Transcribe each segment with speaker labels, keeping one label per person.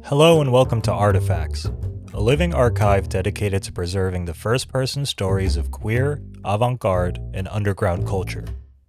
Speaker 1: Hello and welcome to Artifacts, a living archive dedicated to preserving the first-person stories of queer, avant-garde, and underground culture,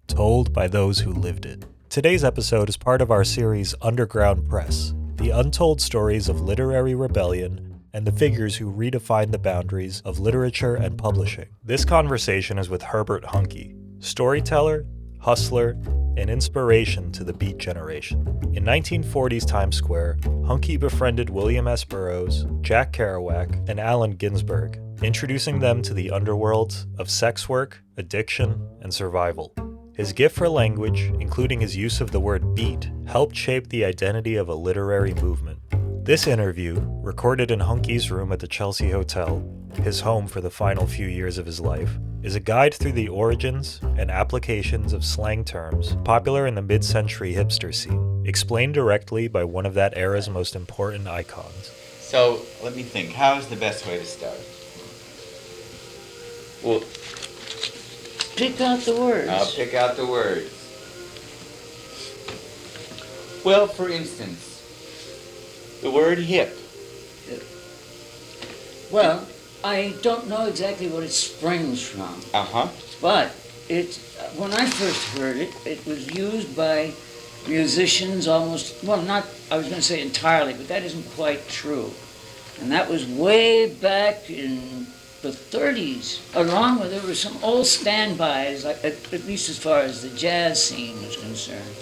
Speaker 1: told by those who lived it. Today's episode is part of our series Underground Press, the untold stories of literary rebellion and the figures who redefined the boundaries of literature and publishing. This conversation is with Herbert Huncke, storyteller, hustler, and inspiration to the Beat generation. In 1940s Times Square, Huncke befriended William S. Burroughs, Jack Kerouac, and Allen Ginsberg, introducing them to the underworlds of sex work, addiction, and survival. His gift for language, including his use of the word beat, helped shape the identity of a literary movement. This interview, recorded in Huncke's room at the Chelsea Hotel, his home for the final few years of his life, is a guide through the origins and applications of slang terms popular in the mid-century hipster scene, explained directly by one of that era's most important icons.
Speaker 2: So, let me think. How is the best way to start? Well,
Speaker 3: pick out the words.
Speaker 2: I'll pick out the words. Well, for instance, the word hip.
Speaker 3: Well, I don't know exactly what it springs from. But when I first heard it, it was used by musicians almost, well, not, I was going to say entirely, but that isn't quite true. And that was way back in the 30s, along with, there were some old standbys, like, at least as far as the jazz scene was concerned.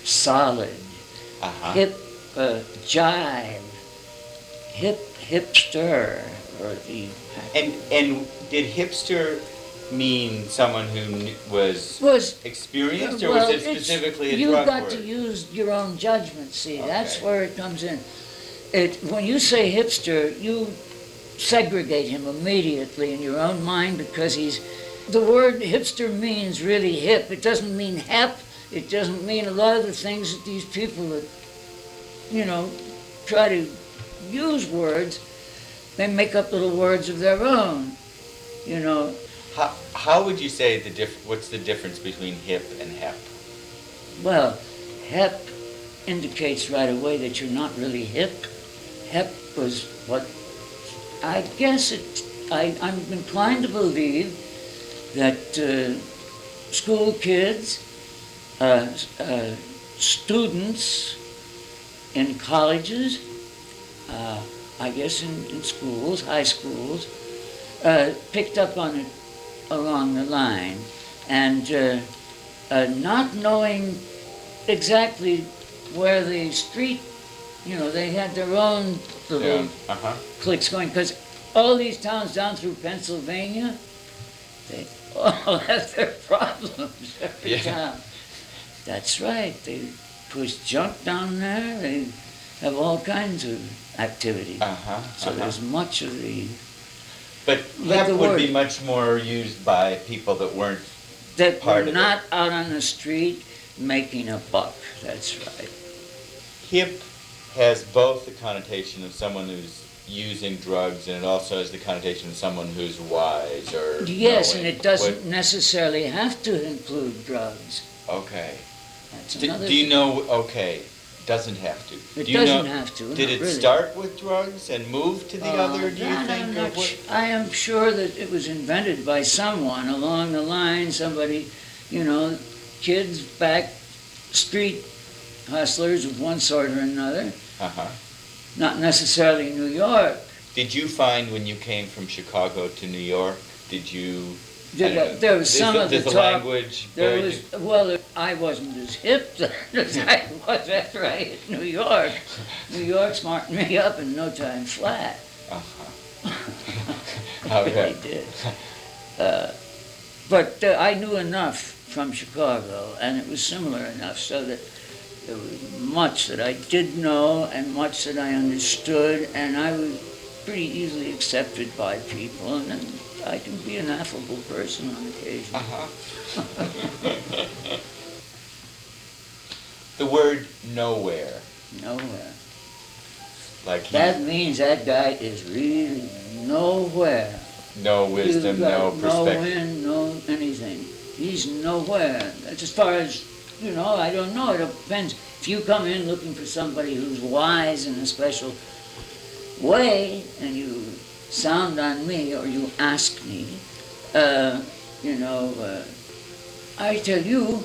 Speaker 3: Solid, hip, jive, hipster, or the...
Speaker 2: And did hipster mean someone who was experienced, or was it specifically a drug word?
Speaker 3: You've got to use your own judgment, see, okay. That's where it comes in. When you say hipster, you segregate him immediately in your own mind because the word hipster means really hip. It doesn't mean hep. It doesn't mean a lot of the things that these people that, try to use words, they make up little words of their own,
Speaker 2: How would you say what's the difference between hip and hep?
Speaker 3: Well, hep indicates right away that you're not really hip. Hep was what, I guess I'm inclined to believe that school kids, students in colleges, I guess in schools, high schools, picked up on it along the line, and not knowing exactly where the street, they had their own little cliques going, because all these towns down through Pennsylvania, they all have their problems every town. That's right, they push junk down there, they have all kinds of activity. So there's much of the...
Speaker 2: But hep would be much more used by people that weren't
Speaker 3: not out on the street making a buck. That's right.
Speaker 2: Hip has both the connotation of someone who's using drugs, and it also has the connotation of someone who's wise or
Speaker 3: yes,
Speaker 2: knowing.
Speaker 3: And it doesn't necessarily have to include drugs.
Speaker 2: Okay.
Speaker 3: That's another
Speaker 2: do you know? Okay, doesn't have to.
Speaker 3: It doesn't have to.
Speaker 2: Did it start with drugs and move to the other? Do you think?
Speaker 3: I am sure that it was invented by someone along the line. Somebody, kids back street hustlers of one sort or another. Not necessarily New York.
Speaker 2: Did you find when you came from Chicago to New York? Did you?
Speaker 3: There was some of the talk.
Speaker 2: Language.
Speaker 3: I wasn't as hip then as I was after I hit New York. New York smartened me up in no time flat.
Speaker 2: Okay.
Speaker 3: They did. But I knew enough from Chicago, and it was similar enough, so that there was much that I did know and much that I understood, and I was pretty easily accepted by people, and I can be an affable person on occasion.
Speaker 2: The word nowhere.
Speaker 3: Nowhere.
Speaker 2: That
Speaker 3: means that guy is really nowhere.
Speaker 2: No wisdom, no perspective.
Speaker 3: No wind, no anything. He's nowhere. That's as far as I don't know. It depends. If you come in looking for somebody who's wise in a special way, and you sound on me or you ask me, I tell you,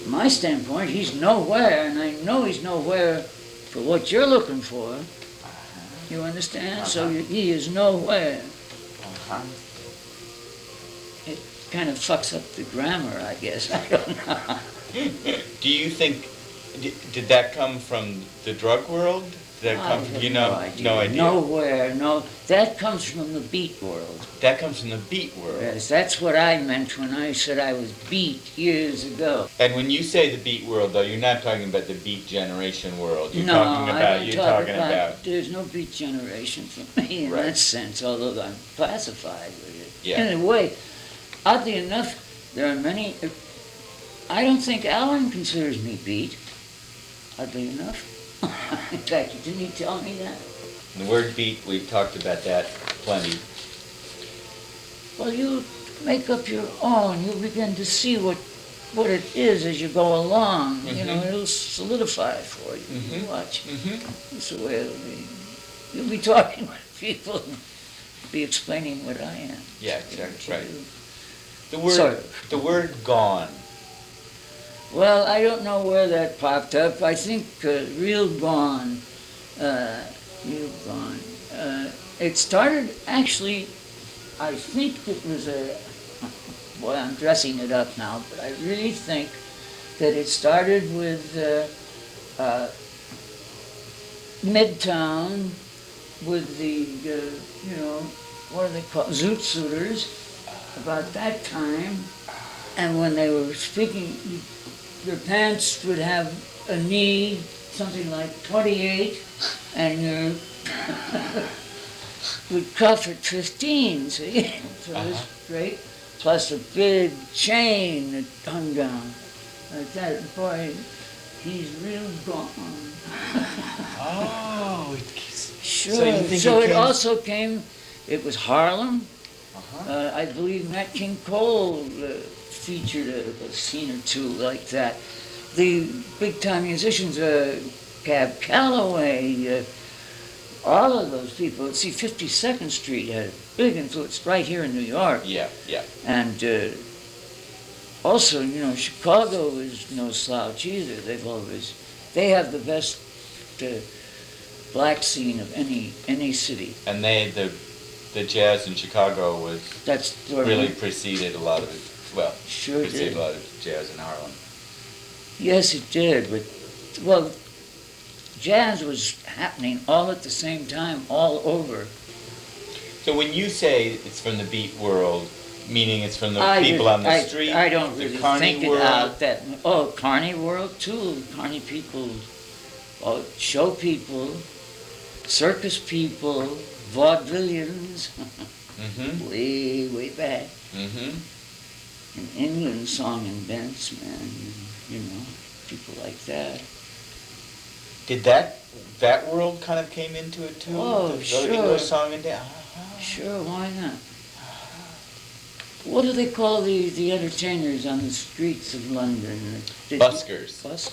Speaker 3: from my standpoint, he's nowhere, and I know he's nowhere for what you're looking for. You understand? So he is nowhere. It kind of fucks up the grammar, I guess. I don't know.
Speaker 2: Do you think, did that come from the drug world? Did that come from,
Speaker 3: no idea. Nowhere, no. That comes from the beat world.
Speaker 2: That comes from the beat world?
Speaker 3: Yes, that's what I meant when I said I was beat years ago.
Speaker 2: And when you say the beat world, though, you're not talking about the beat generation world. You're talking about.
Speaker 3: There's no beat generation for me in that sense, although I'm classified with it.
Speaker 2: Yeah.
Speaker 3: In a way, oddly enough, there are many. I don't think Allen considers me beat. Oddly enough. In fact, didn't he tell me that?
Speaker 2: The word beat, we've talked about that plenty.
Speaker 3: Well, you make up your own. You begin to see what it is as you go along.
Speaker 2: Mm-hmm.
Speaker 3: It'll solidify for you.
Speaker 2: Mm-hmm.
Speaker 3: You watch.
Speaker 2: Mm-hmm.
Speaker 3: That's the way it'll be. You'll be talking with people and be explaining what I am.
Speaker 2: Yeah, exactly. Right. The word gone.
Speaker 3: Well, I don't know where that popped up. I think real gone. It started actually, I think it was boy, I'm dressing it up now, but I really think that it started with Midtown with the, what are they called, Zoot Suiters, about that time. And when they were speaking, your pants would have a knee, something like 28, and your would cuff at 15, see? So it was great. Plus a big chain that hung down like that. Boy, he's real gone.
Speaker 2: Oh,
Speaker 3: sure. So it also came, it was Harlem. I believe Nat King Cole featured a scene or two like that. The big-time musicians, Cab Calloway, all of those people. See, 52nd Street had a big influence right here in New York.
Speaker 2: Yeah.
Speaker 3: And also, Chicago is no slouch either. They have the best black scene of any city.
Speaker 2: And the jazz in Chicago really preceded a lot of it. Well,
Speaker 3: sure
Speaker 2: preceded
Speaker 3: did.
Speaker 2: a lot of jazz in Harlem.
Speaker 3: Yes, it did. But jazz was happening all at the same time, all over.
Speaker 2: So when you say it's from the beat world, meaning it's from the people on the street,
Speaker 3: I don't really think
Speaker 2: world?
Speaker 3: it out that. Oh, Carney world too. Carney people, show people, circus people, vaudevillians, way back. In England, song and dance, man, people like that.
Speaker 2: Did that world kind of came into it too?
Speaker 3: Oh,
Speaker 2: the
Speaker 3: sure.
Speaker 2: English song and dance?
Speaker 3: Sure, why not? What do they call the entertainers on the streets of London?
Speaker 2: Buskers.
Speaker 3: Buskers.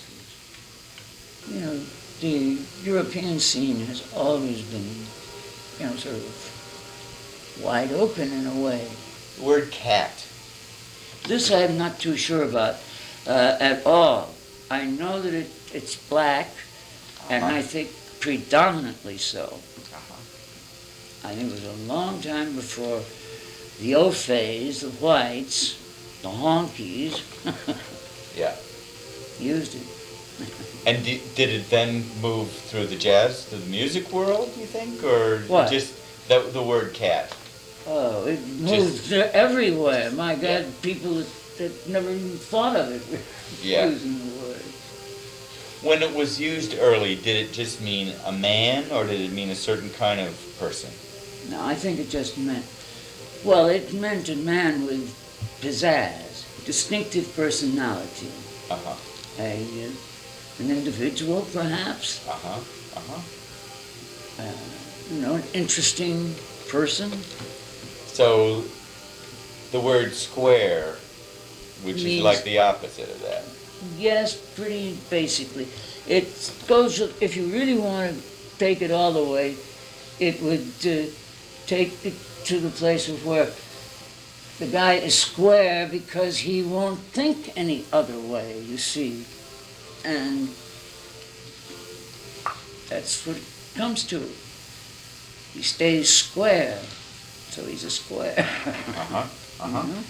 Speaker 3: The European scene has always been, sort of wide open in a way.
Speaker 2: The word cat.
Speaker 3: This I'm not too sure about at all. I know that it's black, and I think predominantly so. I think it was a long time before the O'Fays, the whites, the honkies, used it.
Speaker 2: And did it then move through the jazz, to the music world, you think? Or
Speaker 3: what?
Speaker 2: Just the word cat?
Speaker 3: Oh, it moved everywhere. My God, people that never even thought of it were using the word.
Speaker 2: When it was used early, did it just mean a man, or did it mean a certain kind of person?
Speaker 3: No, I think it just meant, it meant a man with pizzazz, distinctive personality. An individual, perhaps. An interesting person.
Speaker 2: So, the word square, which is like the opposite of that.
Speaker 3: Yes, pretty basically. It goes, if you really want to take it all the way, it would take it to the place of where the guy is square because he won't think any other way, you see. And that's what it comes to. He stays square, so he's a square. You know?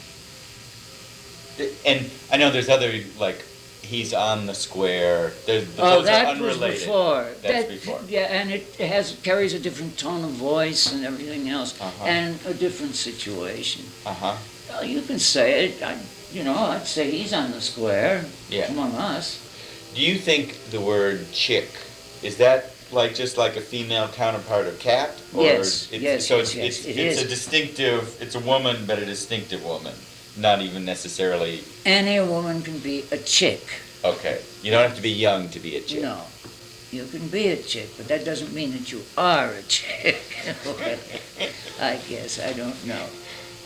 Speaker 2: And I know there's other, like, he's on the square. Those
Speaker 3: that
Speaker 2: are unrelated.
Speaker 3: was before.
Speaker 2: That's before.
Speaker 3: Yeah, and it carries a different tone of voice and everything else, and a different situation. Well, you can say it. I'd say he's on the square among us.
Speaker 2: Do you think the word chick, is that just like a female counterpart of cat? Or
Speaker 3: Yes,
Speaker 2: it's
Speaker 3: is.
Speaker 2: a distinctive, it's a woman, but a distinctive woman, not even necessarily.
Speaker 3: Any woman can be a chick.
Speaker 2: Okay, you don't have to be young to be a chick.
Speaker 3: No, you can be a chick, but that doesn't mean that you are a chick. I guess, I don't know.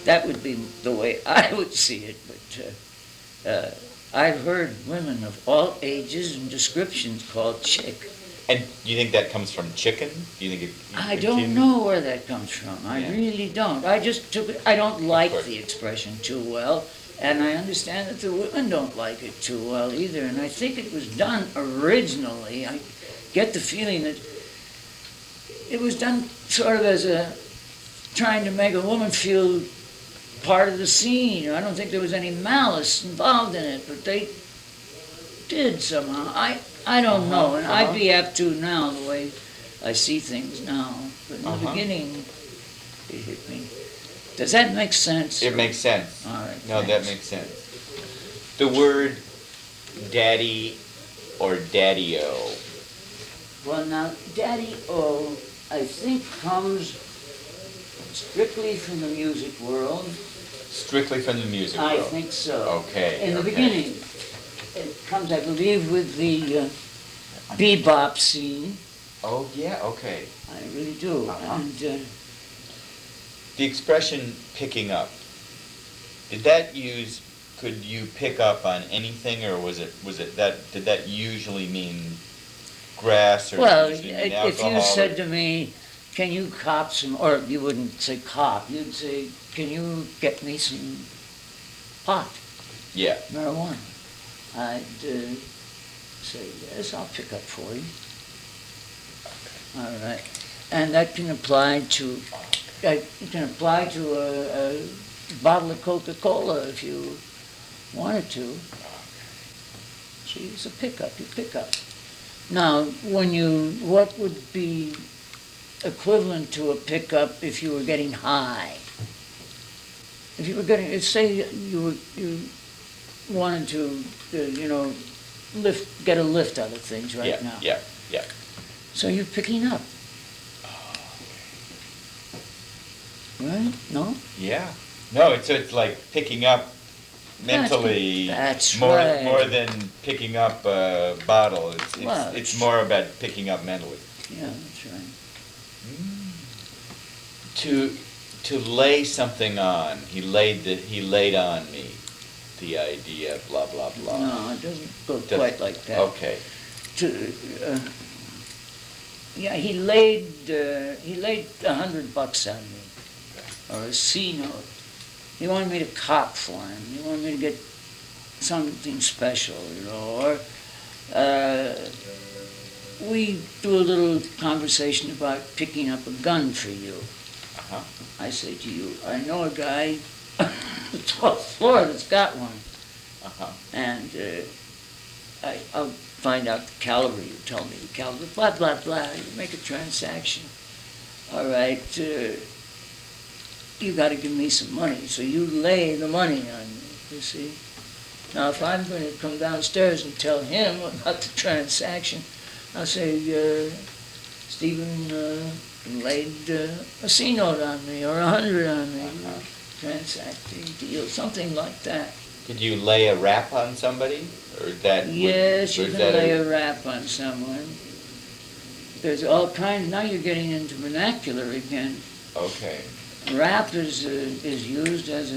Speaker 3: That would be the way I would see it, but I've heard women of all ages and descriptions called chick.
Speaker 2: And do you think that comes from chicken? Do you think
Speaker 3: I don't know where that comes from. I really don't. I just took it. I don't like the expression too well, and I understand that the women don't like it too well either. And I think it was done originally. I get the feeling that it was done sort of as trying to make a woman feel part of the scene. I don't think there was any malice involved in it, but they did somehow. I don't know, and I'd be apt to now, the way I see things now. But in the beginning, it hit me. Does that make sense?
Speaker 2: It makes sense.
Speaker 3: All right.
Speaker 2: No, that makes sense. The word daddy or daddy-o.
Speaker 3: Well, now, daddy-o, I think, comes strictly from the music world.
Speaker 2: Strictly from the music world?
Speaker 3: I think so.
Speaker 2: Okay.
Speaker 3: In the beginning. It comes, I believe, with the bebop scene.
Speaker 2: Oh, yeah, okay.
Speaker 3: I really do. And
Speaker 2: the expression picking up, could you pick up on anything, or did that usually mean grass, or
Speaker 3: well,
Speaker 2: usually mean
Speaker 3: if you
Speaker 2: alcohol,
Speaker 3: said to me, can you cop some, or you wouldn't say cop, you'd say, can you get me some pot?
Speaker 2: Yeah.
Speaker 3: Marijuana. I'd say, yes, I'll pick up for you. All right. And that can apply to, a bottle of Coca-Cola if you wanted to. See, it's a pickup, you pick up. Now, what would be equivalent to a pickup if you were getting high? If you were getting, say you wanted to, get a lift out of things right now.
Speaker 2: Yeah.
Speaker 3: So you're picking up. Right? No?
Speaker 2: Yeah. No, it's like picking up mentally.
Speaker 3: That's
Speaker 2: more
Speaker 3: right.
Speaker 2: More than picking up a bottle. It's more about picking up mentally.
Speaker 3: Yeah, that's right.
Speaker 2: To lay something on. He laid on me. The idea, blah blah blah.
Speaker 3: No, it doesn't go quite like that.
Speaker 2: Okay.
Speaker 3: He laid $100 on me, or a C note. He wanted me to cop for him. He wanted me to get something special, or we do a little conversation about picking up a gun for you. I say to you, I know a guy on the 12th floor that's got one. And I'll find out the caliber. You tell me the caliber, blah, blah, blah. You make a transaction. All right, you got to give me some money. So you lay the money on me, you see. Now, if I'm going to come downstairs and tell him about the transaction, I'll say, Stephen laid a C note on me, or 100 on me. Transact the deal, something like that.
Speaker 2: Could you lay a rap on somebody, or that?
Speaker 3: Yes, you can lay a rap on someone. There's all kinds. Now you're getting into vernacular again.
Speaker 2: Okay.
Speaker 3: Rap is used as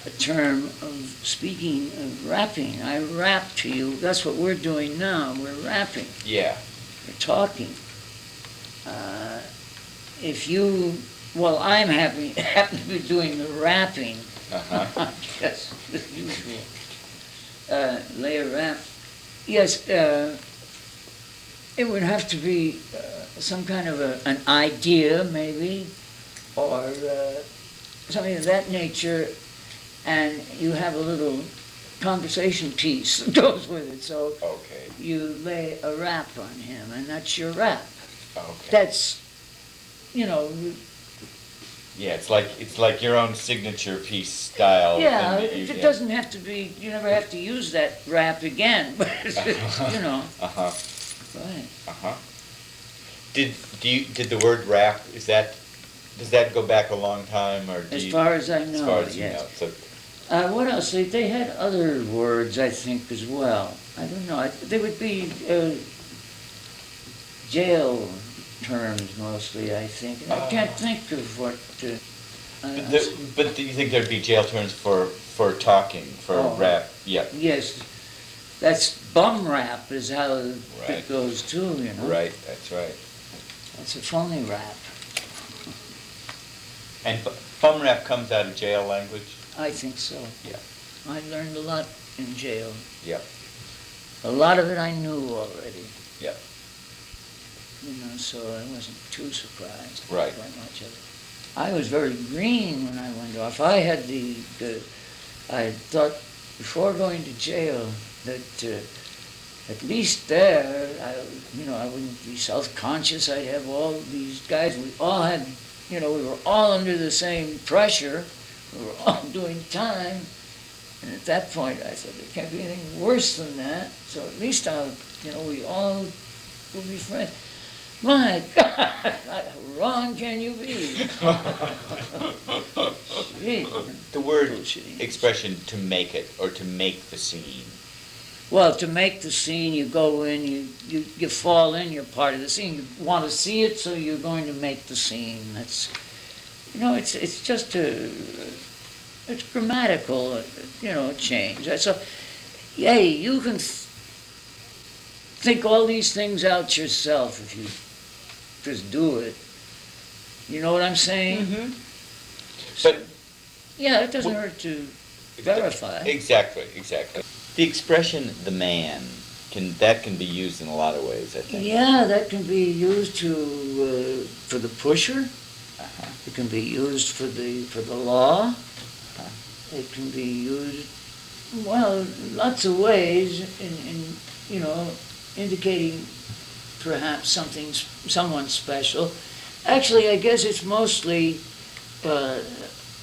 Speaker 3: a term of speaking of rapping. I rap to you. That's what we're doing now. We're rapping.
Speaker 2: Yeah.
Speaker 3: We're talking. If you, well, I'm happen to be doing the rapping.
Speaker 2: Uh-huh.
Speaker 3: Yes, as usual. Lay a rap. Yes, it would have to be some kind of an idea, maybe, or something of that nature, and you have a little conversation piece that goes with it. So
Speaker 2: Okay.
Speaker 3: you lay a rap on him, and that's your rap.
Speaker 2: Okay.
Speaker 3: That's, you know,
Speaker 2: Yeah, it's like your own signature piece style.
Speaker 3: yeah,
Speaker 2: and
Speaker 3: it doesn't have to be, you never have to use that rap again, but, you know.
Speaker 2: Uh-huh.
Speaker 3: Right.
Speaker 2: Uh-huh. Did the word rap, does that go back a long time, or
Speaker 3: As far as I know,
Speaker 2: as far as
Speaker 3: yes.
Speaker 2: you know? So,
Speaker 3: What else? They had other words, I think, as well. I don't know. They would be jail terms mostly, I think. And I can't think of what.
Speaker 2: but do you think there'd be jail terms for talking, for rap? Yeah.
Speaker 3: Yes, that's bum rap is how
Speaker 2: Right.
Speaker 3: it goes too. You know.
Speaker 2: Right. That's right.
Speaker 3: That's a phony rap.
Speaker 2: And bum rap comes out of jail language.
Speaker 3: I think so.
Speaker 2: Yeah.
Speaker 3: I learned a lot in jail.
Speaker 2: Yeah.
Speaker 3: A lot of it I knew already.
Speaker 2: Yeah.
Speaker 3: You know, so I wasn't too surprised
Speaker 2: Right.
Speaker 3: by much of it. I was very green when I went off. I had I thought before going to jail that at least there, I wouldn't be self-conscious. I'd have all these guys. We all had, we were all under the same pressure. We were all doing time. And at that point, I thought there can't be anything worse than that. So at least we all will be friends. My God, how wrong can you be?
Speaker 2: The word expression "to make it" or "to make the scene."
Speaker 3: Well, to make the scene, you go in, you fall in, you're part of the scene. You want to see it, so you're going to make the scene. That's, it's just it's grammatical, change. So, hey, you can think all these things out yourself if you just do it. You know what I'm saying?
Speaker 2: Mm-hmm.
Speaker 3: So, yeah, it doesn't hurt to verify.
Speaker 2: Exactly. The expression "the man" can be used in a lot of ways, I think.
Speaker 3: Yeah, that can be used for the pusher.
Speaker 2: Uh-huh.
Speaker 3: It can be used for the law.
Speaker 2: Uh-huh.
Speaker 3: It can be used, lots of ways in indicating perhaps someone special. Actually, I guess it's mostly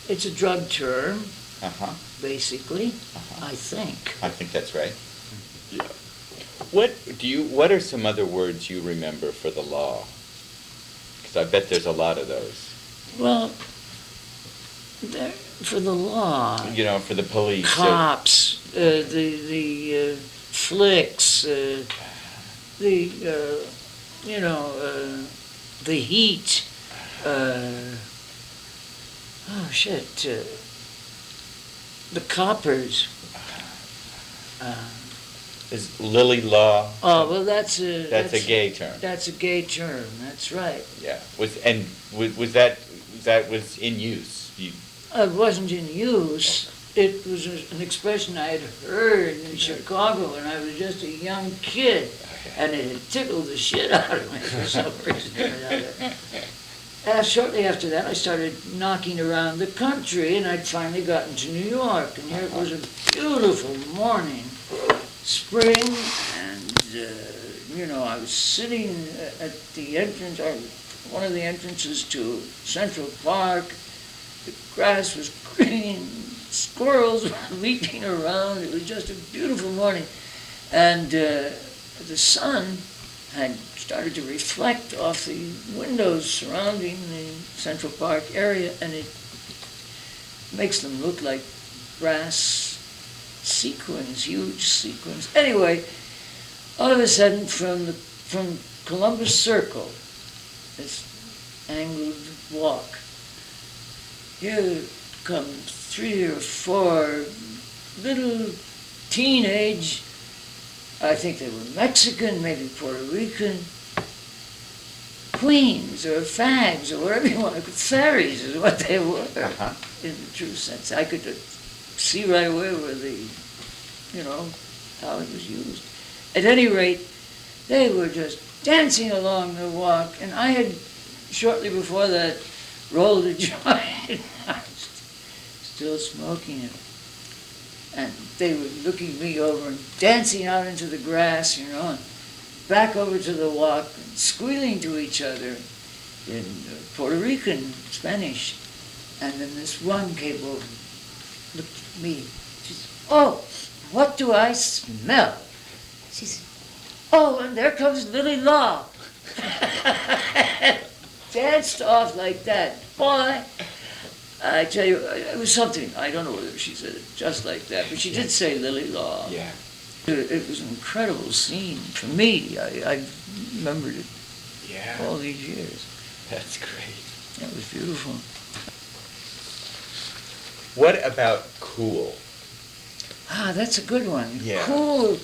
Speaker 3: it's a drug term.
Speaker 2: Uh-huh.
Speaker 3: Basically,
Speaker 2: Uh-huh.
Speaker 3: I think.
Speaker 2: I think that's right. Yeah. What are some other words you remember for the law? Because I bet there's a lot of those.
Speaker 3: Well, for the law.
Speaker 2: For the police.
Speaker 3: Cops, the flicks, the heat. The coppers.
Speaker 2: Is Lilly law?
Speaker 3: Oh, well, that's a
Speaker 2: gay term.
Speaker 3: That's a gay term. That's right.
Speaker 2: Yeah. Was in use?
Speaker 3: It wasn't in use. It was an expression I had heard in Chicago when I was just a young kid, and it had tickled the shit out of me for some reason. Shortly after that, I started knocking around the country, and I'd finally gotten to New York. And here it was a beautiful morning, spring, and I was sitting at the entrance, or one of the entrances to Central Park. The grass was green, squirrels were leaping around. It was just a beautiful morning, and the sun had started to reflect off the windows surrounding the Central Park area, and it makes them look like brass sequins, huge sequins. Anyway, all of a sudden, from Columbus Circle, this angled walk, here comes 3 or 4 little teenage, I think they were Mexican, maybe Puerto Rican, queens or fags or whatever you want to, fairies is what they were, in the true sense. I could see right away where how it was used. At any rate, they were just dancing along the walk, and I had, shortly before that, rolled a joint. I was still smoking it. And they were looking me over and dancing out into the grass, and back over to the walk, and squealing to each other in Puerto Rican Spanish. And then this one came over and looked at me. She said, "Oh, what do I smell?" She said, "Oh, and there comes Lilly Law." Danced off like that. Boy, I tell you, it was something. I don't know whether she said it just like that, but she did say Lilly Law.
Speaker 2: Yeah.
Speaker 3: It was an incredible scene for me. I remembered it all these years.
Speaker 2: That's great.
Speaker 3: That was beautiful.
Speaker 2: What about cool?
Speaker 3: Ah, that's a good one.
Speaker 2: Yeah.
Speaker 3: Cool.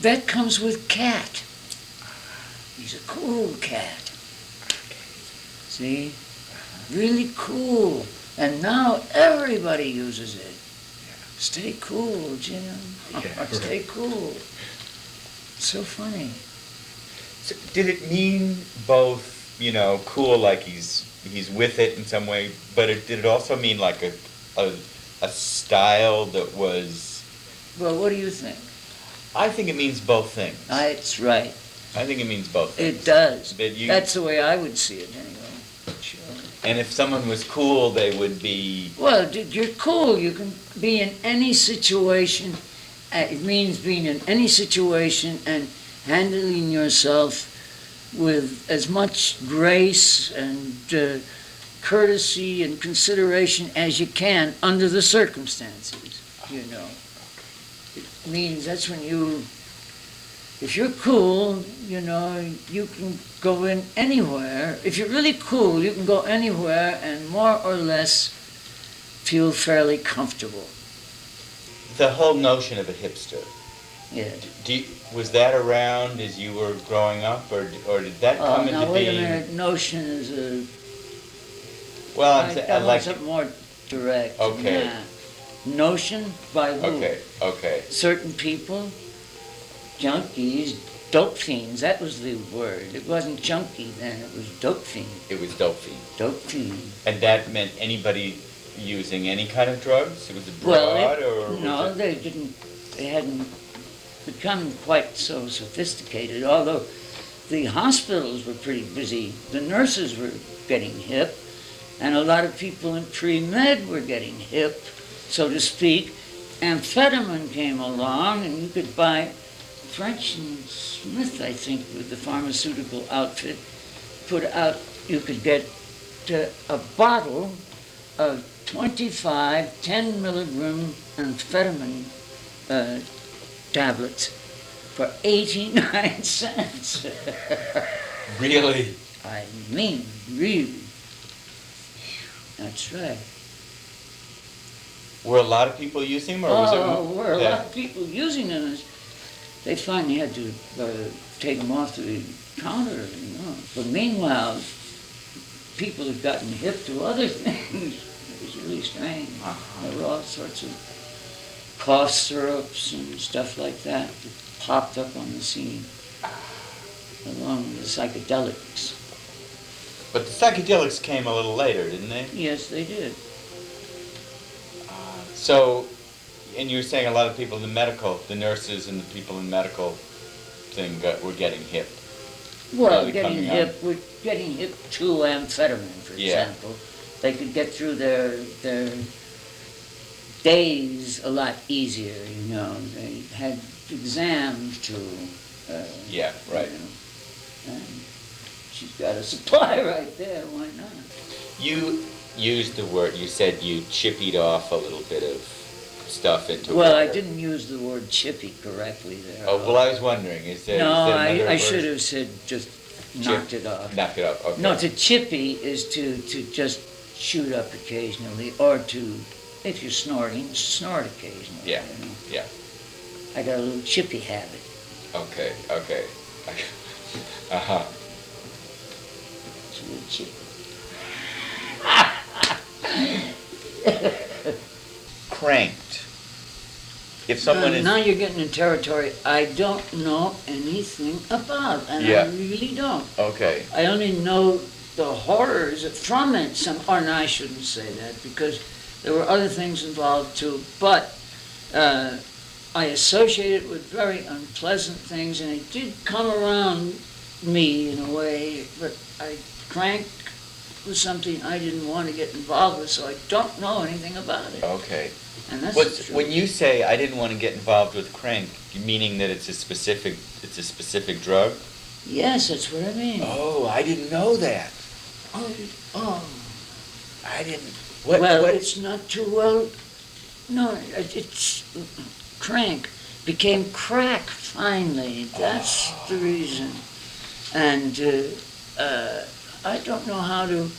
Speaker 3: That comes with cat. He's a cool cat. See? Really cool. And now everybody uses it. Stay cool, Jim. Stay cool. So funny.
Speaker 2: So did it mean both, cool, like he's with it in some way, but did it also mean like a style that was...
Speaker 3: Well, what do you think?
Speaker 2: I think it means both things.
Speaker 3: It's right.
Speaker 2: I think it means both things.
Speaker 3: It does.
Speaker 2: That
Speaker 3: That's the way I would see it anyway. Sure.
Speaker 2: And if someone was cool, they would be...
Speaker 3: Well, you're cool. You can be in any situation. It means being in any situation and handling yourself with as much grace and courtesy and consideration as you can under the circumstances, It means that's when if you're cool, you can go in anywhere. If you're really cool, you can go anywhere and more or less feel fairly comfortable.
Speaker 2: The whole notion of a hipster,
Speaker 3: Yeah.
Speaker 2: was that around as you were growing up, or did that come into
Speaker 3: now wait a
Speaker 2: being?
Speaker 3: minute. Notion is a...
Speaker 2: Well,
Speaker 3: I want something more direct.
Speaker 2: Okay.
Speaker 3: Nah. Notion by who?
Speaker 2: Okay.
Speaker 3: Certain people, junkies, dope fiends. That was the word. It wasn't junkie then. It was dope fiend.
Speaker 2: It was dope fiend.
Speaker 3: Dope fiend.
Speaker 2: And that meant anybody using any kind of drugs? It was broad,
Speaker 3: no, they didn't. They hadn't become quite so sophisticated. Although the hospitals were pretty busy, the nurses were getting hip, and a lot of people in pre-med were getting hip, so to speak. Amphetamine came along, and you could buy French and Smith, I think, with the pharmaceutical outfit, put out, you could get a bottle of 25 10 milligram amphetamine tablets for 89 cents.
Speaker 2: Really?
Speaker 3: I mean, really. That's right.
Speaker 2: Were a lot of people using them, or was it?
Speaker 3: Were a lot of people using them. They finally had to take them off the counter, But meanwhile, people had gotten hip to other things. It was really strange. There were all sorts of cough syrups and stuff like that popped up on the scene, along with the psychedelics.
Speaker 2: But the psychedelics came a little later, didn't they?
Speaker 3: Yes, they did.
Speaker 2: So, and you were saying a lot of people in the nurses and the people in medical were getting hip.
Speaker 3: Well, getting hip to amphetamine, for example. They could get through their days a lot easier, They had exams to...
Speaker 2: yeah, right.
Speaker 3: And she's got a supply right there, why not?
Speaker 2: You used the word, you said you chippied off a little bit of stuff into
Speaker 3: Well,
Speaker 2: water.
Speaker 3: I didn't use the word chippy correctly there.
Speaker 2: Oh, well, I was wondering, is there...
Speaker 3: No,
Speaker 2: is there
Speaker 3: I should have said just knocked it off.
Speaker 2: Knocked it off, okay.
Speaker 3: No, to chippy is to just shoot up occasionally, or to if you're snorting, snort occasionally.
Speaker 2: Yeah,
Speaker 3: You know?
Speaker 2: yeah.
Speaker 3: I got a little chippy habit.
Speaker 2: Okay. Uh-huh.
Speaker 3: It's a little chippy.
Speaker 2: Cranked. If someone is...
Speaker 3: Now you're getting in territory I don't know anything about, and
Speaker 2: Yeah.
Speaker 3: I really don't.
Speaker 2: Okay.
Speaker 3: I only know the horrors from it. Or no, I shouldn't say that, because there were other things involved too. But I associate it with very unpleasant things, and it did come around me in a way. But crank was something I didn't want to get involved with, so I don't know anything about it.
Speaker 2: Okay.
Speaker 3: And that's the truth.
Speaker 2: When you say I didn't want to get involved with crank, you meaning that it's a specific drug?
Speaker 3: Yes, that's what I mean.
Speaker 2: Oh, I didn't know that.
Speaker 3: Oh.
Speaker 2: I didn't.
Speaker 3: Well, it's not too well. No, it's crank became crack finally. That's the reason. And I don't know how to.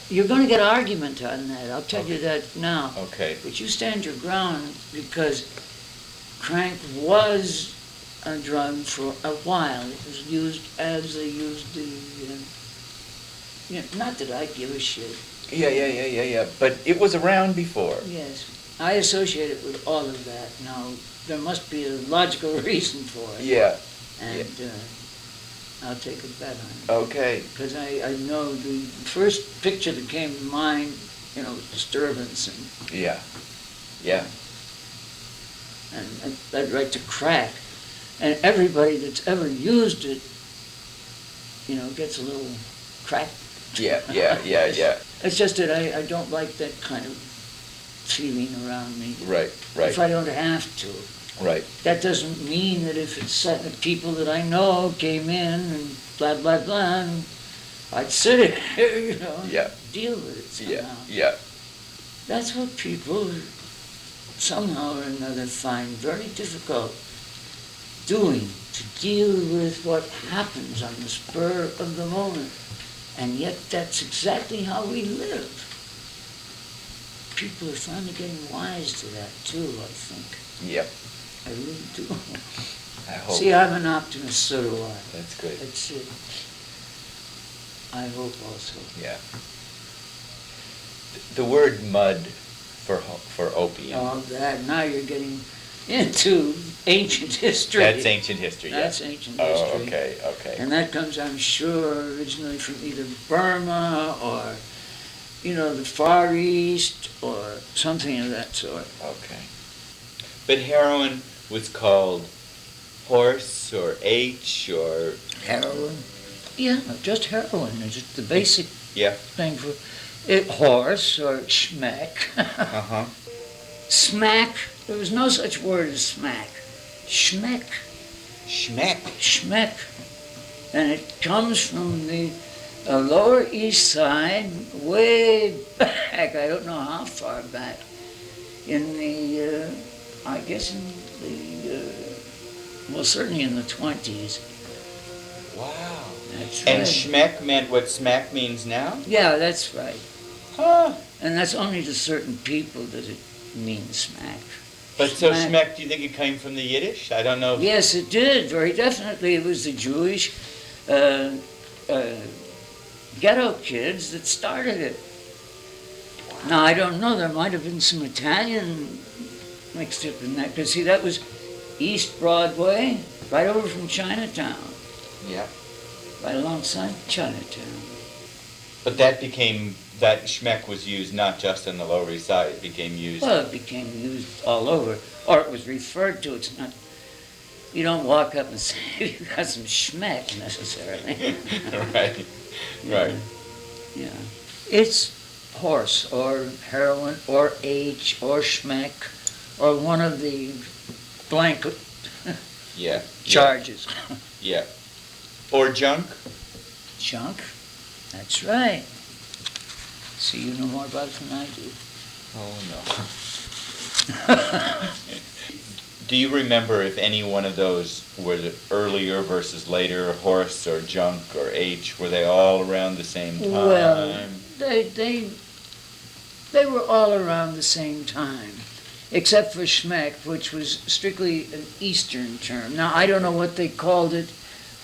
Speaker 3: You're going to get argument on that. I'll tell you that now.
Speaker 2: Okay.
Speaker 3: But you stand your ground, because crank was a drug for a while. It was used as they used the. Not that I give a shit.
Speaker 2: Yeah. But it was around before.
Speaker 3: Yes. I associate it with all of that. Now, there must be a logical reason for it.
Speaker 2: Yeah.
Speaker 3: And I'll take a bet on it.
Speaker 2: Okay.
Speaker 3: Because I know the first picture that came to mind, was disturbance
Speaker 2: Yeah.
Speaker 3: and led right to crack. And everybody that's ever used it, gets a little crack.
Speaker 2: Yeah.
Speaker 3: It's just that I don't like that kind of feeling around me.
Speaker 2: Right.
Speaker 3: If I don't have to.
Speaker 2: Right.
Speaker 3: That doesn't mean that if it's certain people that I know came in and blah, blah, blah, and I'd sit here,
Speaker 2: Yeah.
Speaker 3: deal with it somehow.
Speaker 2: Yeah.
Speaker 3: That's what people somehow or another find very difficult doing, to deal with what happens on the spur of the moment. And yet that's exactly how we live. People are finally getting wise to that too, I think.
Speaker 2: Yep.
Speaker 3: I really do.
Speaker 2: I hope.
Speaker 3: See, I'm an optimist, so do I.
Speaker 2: That's good.
Speaker 3: That's it. I hope also.
Speaker 2: Yeah. The word mud for opium.
Speaker 3: Oh, that, now you're getting into ancient history.
Speaker 2: That's ancient history, yeah.
Speaker 3: That's ancient history.
Speaker 2: Oh, okay.
Speaker 3: And that comes, I'm sure, originally from either Burma or, the Far East or something of that sort.
Speaker 2: Okay. But heroin was called horse or H or...
Speaker 3: Heroin? Yeah, just heroin. It's just the basic
Speaker 2: Yeah.
Speaker 3: thing for it. Horse or Shmeck.
Speaker 2: Uh-huh.
Speaker 3: Smack. There was no such word as smack. Shmeck.
Speaker 2: Shmeck.
Speaker 3: Shmeck. And it comes from the Lower East Side, way back, I don't know how far back, in the, I guess in the, certainly in the 20s.
Speaker 2: Wow.
Speaker 3: That's right.
Speaker 2: And Shmeck meant what smack means now?
Speaker 3: Yeah, that's right.
Speaker 2: Huh.
Speaker 3: And that's only to certain people that it means smack.
Speaker 2: But so Shmeck, do you think it came from the Yiddish? I don't know.
Speaker 3: Yes, it did, very definitely. It was the Jewish ghetto kids that started it. Wow. Now, I don't know, there might have been some Italian mixed up in that, because see, that was East Broadway, right over from Chinatown.
Speaker 2: Yeah.
Speaker 3: Right alongside Chinatown.
Speaker 2: But that Shmeck was used not just on the Lower East Side, it became used...
Speaker 3: Well, it became used all over, or it was referred to. It's not, you don't walk up and say, you got some Shmeck necessarily.
Speaker 2: Right.
Speaker 3: Yeah. It's horse, or heroin, or H, or Shmeck, or one of the blanket charges.
Speaker 2: Yeah. Or junk?
Speaker 3: Junk? That's right. See, you know more about it than I do.
Speaker 2: Oh, no. Do you remember if any one of those were the earlier versus later, horse or junk or H, were they all around the same time?
Speaker 3: Well, they They were all around the same time, except for Shmeck, which was strictly an Eastern term. Now, I don't know what they called it.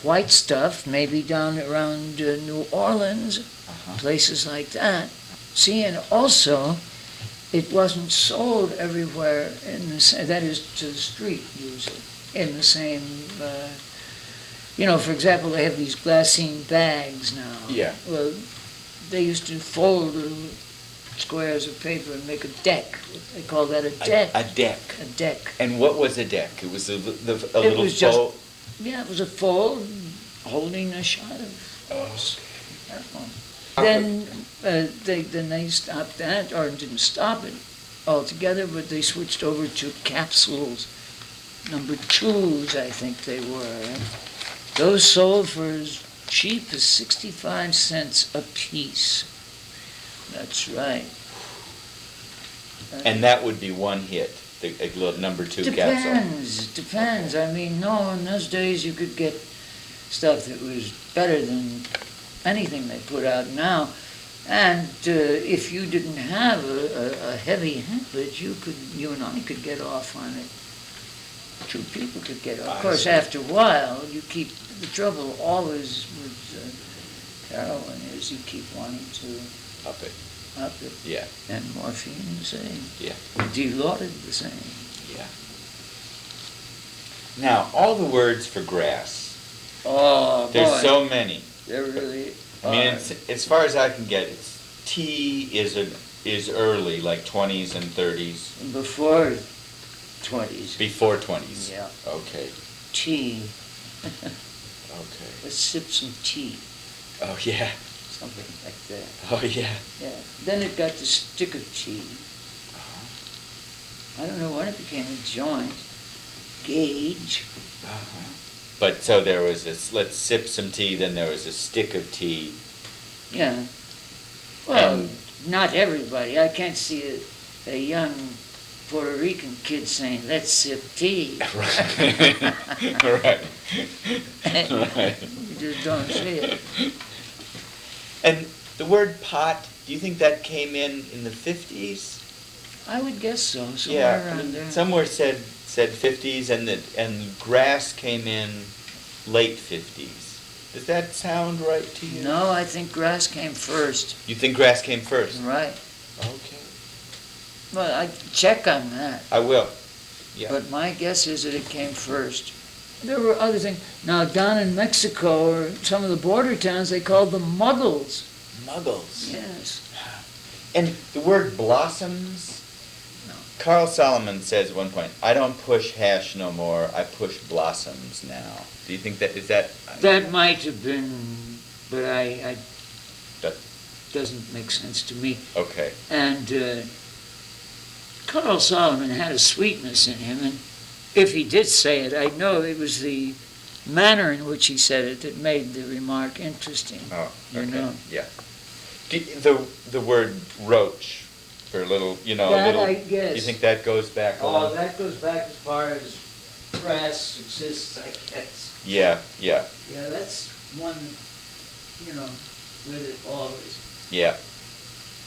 Speaker 3: White stuff, maybe down around New Orleans, places like that. See, and also, it wasn't sold everywhere in the that is, to the street usually, in the same, for example, they have these glassine bags now.
Speaker 2: Yeah.
Speaker 3: Well, they used to fold little squares of paper and make a deck. They call that a deck.
Speaker 2: A deck.
Speaker 3: A deck.
Speaker 2: And what was a deck? It was a little
Speaker 3: was
Speaker 2: fold?
Speaker 3: Yeah, it was a fold holding a shot of heroin. Then they stopped that, or didn't stop it altogether, but they switched over to capsules, number 2s, I think they were. Those sold for as cheap as 65 cents a piece. That's right.
Speaker 2: And that would be one hit, a little number 2 capsule.
Speaker 3: Depends. I mean, no, in those days you could get stuff that was better than anything they put out now. And if you didn't have a heavy habit, you and I could get off on it. 2 people could get off. Of course, after a while, the trouble always with heroin is you keep wanting to
Speaker 2: Up it. Yeah.
Speaker 3: And morphine the same.
Speaker 2: Yeah.
Speaker 3: Dilaudid the same.
Speaker 2: Yeah. Now, all the words for grass.
Speaker 3: Oh, boy.
Speaker 2: There's so many.
Speaker 3: There really
Speaker 2: I mean, as far as I can get, T is early, like 20s and 30s.
Speaker 3: Before 20s.
Speaker 2: Before 20s.
Speaker 3: Yeah.
Speaker 2: Okay.
Speaker 3: Tea.
Speaker 2: Okay.
Speaker 3: Let's sip some tea.
Speaker 2: Oh, yeah.
Speaker 3: Something like that.
Speaker 2: Oh, yeah.
Speaker 3: Yeah. Then it got the stick of tea. I don't know when it became a joint. Gauge.
Speaker 2: But so there was this, let's sip some tea, then there was a stick of tea.
Speaker 3: Yeah. Well, not everybody. I can't see a young Puerto Rican kid saying, let's sip tea.
Speaker 2: Right. Right. Right.
Speaker 3: You just don't see it.
Speaker 2: And the word pot, do you think that came in the 50s?
Speaker 3: I would guess so, somewhere around there.
Speaker 2: Somewhere said 50s, and grass came in late 50s. Does that sound right to you?
Speaker 3: No, I think grass came first.
Speaker 2: You think grass came first?
Speaker 3: Right.
Speaker 2: Okay.
Speaker 3: Well, I'd check on that.
Speaker 2: I will. Yeah.
Speaker 3: But my guess is that it came first. There were other things. Now, down in Mexico, or some of the border towns, they called them muggles.
Speaker 2: Muggles?
Speaker 3: Yes.
Speaker 2: And the word blossoms?
Speaker 3: No.
Speaker 2: Carl Solomon says at one point, I don't push hash no more, I push blossoms now. Do you think that, is that...
Speaker 3: That might have been, but I
Speaker 2: That,
Speaker 3: doesn't make sense to me.
Speaker 2: okay.
Speaker 3: And Carl Solomon had a sweetness in him, and if he did say it, I know it was the manner in which he said it that made the remark interesting.
Speaker 2: Oh, okay.
Speaker 3: You know?
Speaker 2: Yeah. The word roach, for a little,
Speaker 3: That I guess.
Speaker 2: You think that goes back a
Speaker 3: Oh,
Speaker 2: long?
Speaker 3: that goes back as far as grass exists, I guess.
Speaker 2: Yeah, yeah,
Speaker 3: Yeah, that's one, with it always.
Speaker 2: yeah.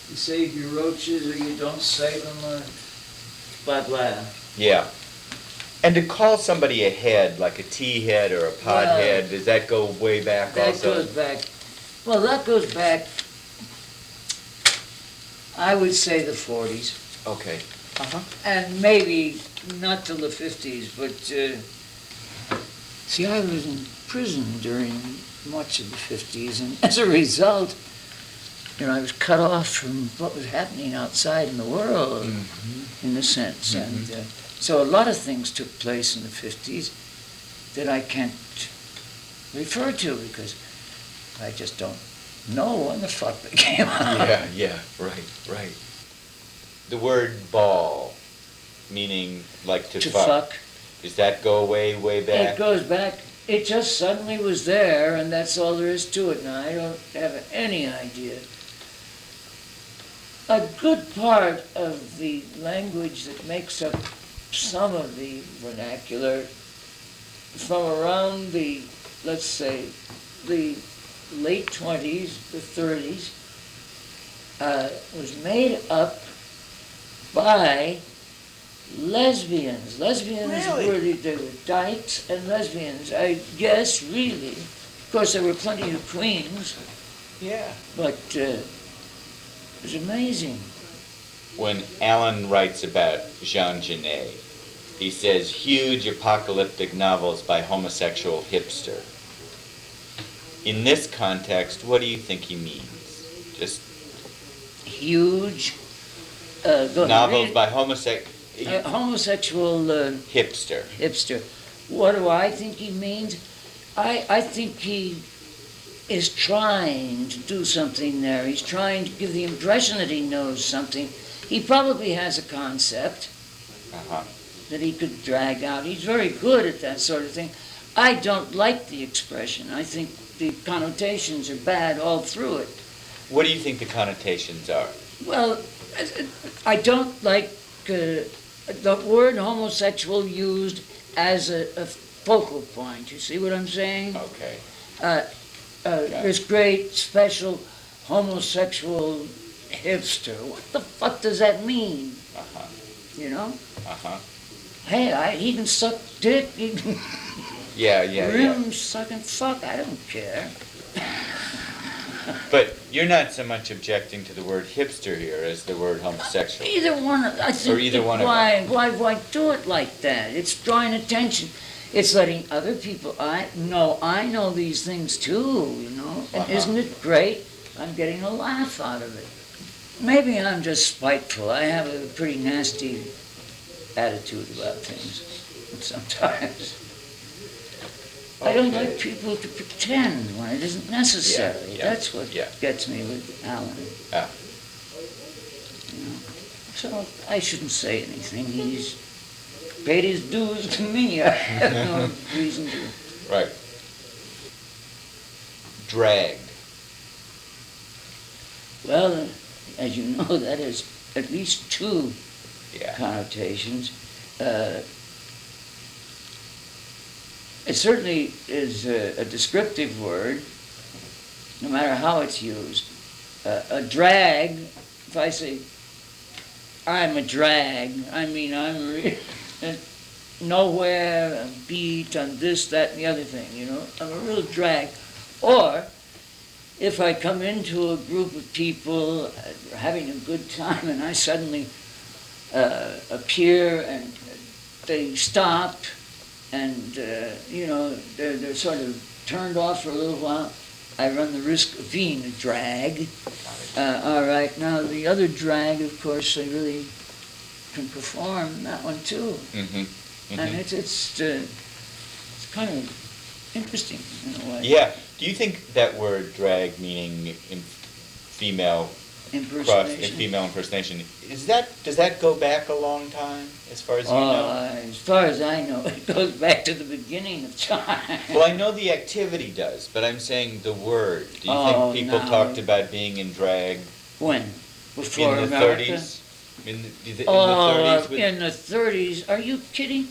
Speaker 3: You save your roaches or you don't save them, or blah, blah.
Speaker 2: Yeah. And to call somebody a head, like a tea head or a pod
Speaker 3: Well,
Speaker 2: head, does that go way back
Speaker 3: That
Speaker 2: also?
Speaker 3: goes back, well, that goes back, I would say the 40s.
Speaker 2: Okay. Uh-huh.
Speaker 3: And maybe not till the 50s, but, see, I was in prison during much of the 50s, and as a result, I was cut off from what was happening outside in the world, in a sense.
Speaker 2: Mm-hmm.
Speaker 3: And so a lot of things took place in the 50s that I can't refer to because I just don't know when the fuck they came out.
Speaker 2: Yeah, right. The word ball, meaning like to fuck. Does that go way back?
Speaker 3: It goes back. It just suddenly was there, and that's all there is to it now. I don't have any idea. A good part of the language that makes up some of the vernacular from around the, let's say, the late 20s, the 30s, was made up by lesbians. Lesbians
Speaker 2: Really?
Speaker 3: they were dykes and lesbians, I guess, really. Of course, there were plenty of queens,
Speaker 2: Yeah.
Speaker 3: but it was amazing.
Speaker 2: When Allen writes about Jean Genet, he says huge apocalyptic novels by homosexual hipster. In this context, what do you think he means? Just
Speaker 3: Huge
Speaker 2: novels by
Speaker 3: homosexual
Speaker 2: hipster.
Speaker 3: hipster. What do I think he means? I think he is trying to do something there. He's trying to give the impression that he knows something. He probably has a concept
Speaker 2: Uh-huh.
Speaker 3: that he could drag out. He's very good at that sort of thing. I don't like the expression. I think the connotations are bad all through it.
Speaker 2: What do you think the connotations are?
Speaker 3: Well, I don't like the word homosexual used as a focal point. You see what I'm saying?
Speaker 2: Okay.
Speaker 3: This great special homosexual hipster. What the fuck does that mean?
Speaker 2: Uh-huh.
Speaker 3: You know?
Speaker 2: Uh-huh.
Speaker 3: Hey, he can suck dick. He can
Speaker 2: Yeah, yeah,
Speaker 3: rim sucking fuck. I don't care.
Speaker 2: But you're not so much objecting to the word hipster here as the word homosexual.
Speaker 3: Either one. I think.
Speaker 2: Or either one of
Speaker 3: Why do it like that? It's drawing attention. It's letting other people. I know these things too. You know, and isn't it great? I'm getting a laugh out of it. Maybe I'm just spiteful. I have a pretty nasty attitude about things sometimes. I don't like people to pretend when it isn't necessary.
Speaker 2: Yeah,
Speaker 3: That's what gets me with Allen.
Speaker 2: Ah.
Speaker 3: You know? So I shouldn't say anything. He's paid his dues to me. I have no reason to.
Speaker 2: Right. Drag.
Speaker 3: Well, as you know, that has at least two
Speaker 2: Yeah.
Speaker 3: connotations. It certainly is a descriptive word, no matter how it's used. A drag, if I say, I'm a drag, I mean I'm nowhere, a beat on this, that, and the other thing, you know? I'm a real drag. Or, if I come into a group of people having a good time and I suddenly appear and they stop and, you know, they're sort of turned off for a little while, I run the risk of being a drag. All right, now the other drag, of course, they really can perform that one too.
Speaker 2: Mm-hmm. Mm-hmm.
Speaker 3: And it's kind of interesting in a way.
Speaker 2: Yeah. Do you think that word drag, meaning female impersonation, does that go back a long time, as far as you know?
Speaker 3: As far as I know, it goes back to the beginning of time.
Speaker 2: Well, I know the activity does, but I'm saying the word. Do you think people talked about being in drag
Speaker 3: when? Before
Speaker 2: in the
Speaker 3: America?
Speaker 2: 30s? In the 30s?
Speaker 3: In the 30s. Are you kidding?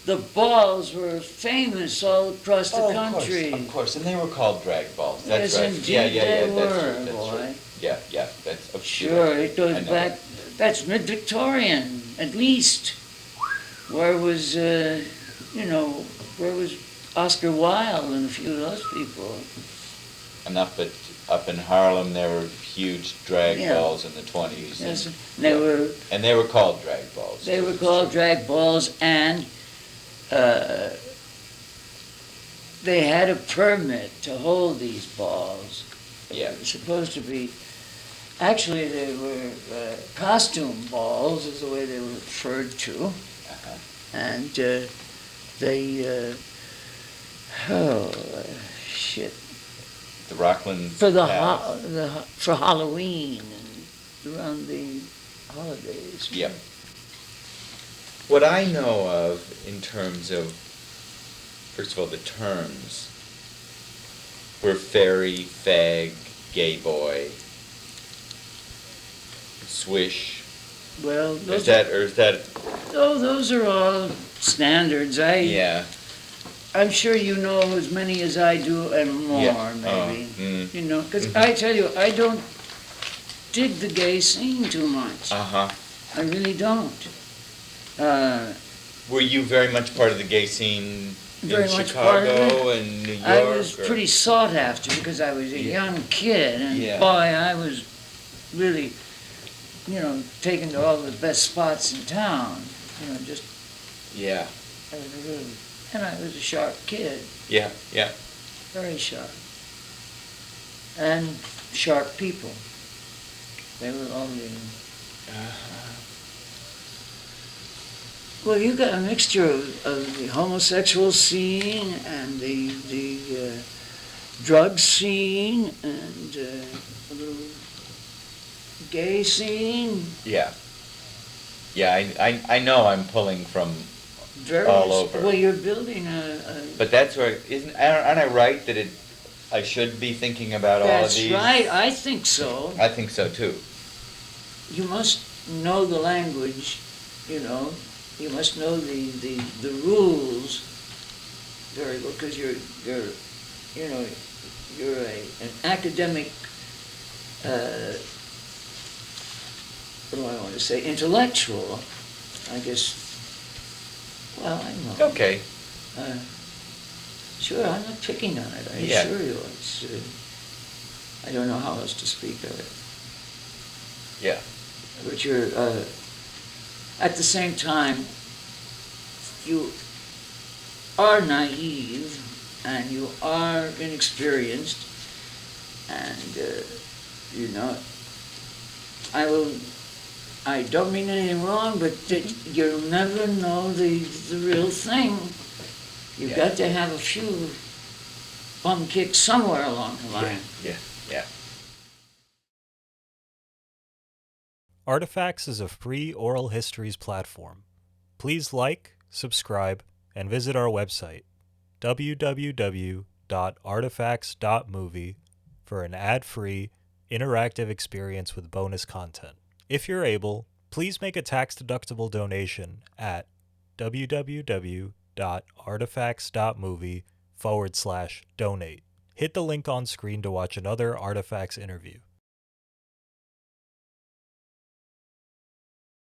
Speaker 3: The balls were famous all across the country.
Speaker 2: Of course, and they were called drag balls. That's
Speaker 3: yes,
Speaker 2: right.
Speaker 3: Indeed they were,
Speaker 2: boy. Right. Yeah, that's
Speaker 3: sure. It goes back. That's mid-Victorian, at least. Where was, where was Oscar Wilde and a few of those people?
Speaker 2: And up in Harlem, there were huge drag balls in the 20s.
Speaker 3: Yes,
Speaker 2: and they were called drag balls.
Speaker 3: They were called drag balls, and they had a permit to hold these balls.
Speaker 2: Yeah.
Speaker 3: They were supposed to be. Actually, they were costume balls, is the way they were referred to.
Speaker 2: Uh-huh.
Speaker 3: And shit.
Speaker 2: The Rockland
Speaker 3: For Halloween and around the holidays.
Speaker 2: Yep. What I know of in terms of, first of all, the terms were fairy, fag, gay boy, swish.
Speaker 3: Well,
Speaker 2: is that?
Speaker 3: Oh, those are all standards.
Speaker 2: Yeah.
Speaker 3: I'm sure you know as many as I do and more, maybe. You know, because I tell you, I don't dig the gay scene too much.
Speaker 2: Uh-huh.
Speaker 3: I really don't.
Speaker 2: Were you very much part of the gay scene
Speaker 3: Very
Speaker 2: in
Speaker 3: much part of
Speaker 2: Chicago
Speaker 3: it.
Speaker 2: and New York?
Speaker 3: I was
Speaker 2: or-
Speaker 3: pretty sought after because I was a young kid, and boy, I was really, taken to all the best spots in town. Just
Speaker 2: Yeah.
Speaker 3: and I was a sharp kid,
Speaker 2: Yeah. Yeah.
Speaker 3: very sharp, and sharp people. They were all the. Well, you got a mixture of the homosexual scene and the drug scene and a little gay scene.
Speaker 2: Yeah. Yeah, I know I'm pulling from all over.
Speaker 3: Well, you're building a
Speaker 2: But that's where, aren't I right that I should be thinking about all of these?
Speaker 3: That's right, I think so.
Speaker 2: I think so too.
Speaker 3: You must know the language, You must know the rules very well because you're an academic. What do I want to say? Intellectual, I guess. Well, I know.
Speaker 2: Okay.
Speaker 3: Sure, I'm not picking on it. I assure you, I don't know how else to speak of it.
Speaker 2: Yeah.
Speaker 3: But you're, at the same time, you are naive and you are inexperienced, and I don't mean anything wrong, but you'll never know the real thing. You've got to have a few bum kicks somewhere along the line.
Speaker 2: Yeah.
Speaker 1: Artifacts is a free oral histories platform. Please like, subscribe, and visit our website, www.artifacts.movie, for an ad-free, interactive experience with bonus content. If you're able, please make a tax-deductible donation at www.artifacts.movie/donate. Hit the link on screen to watch another Artifacts interview.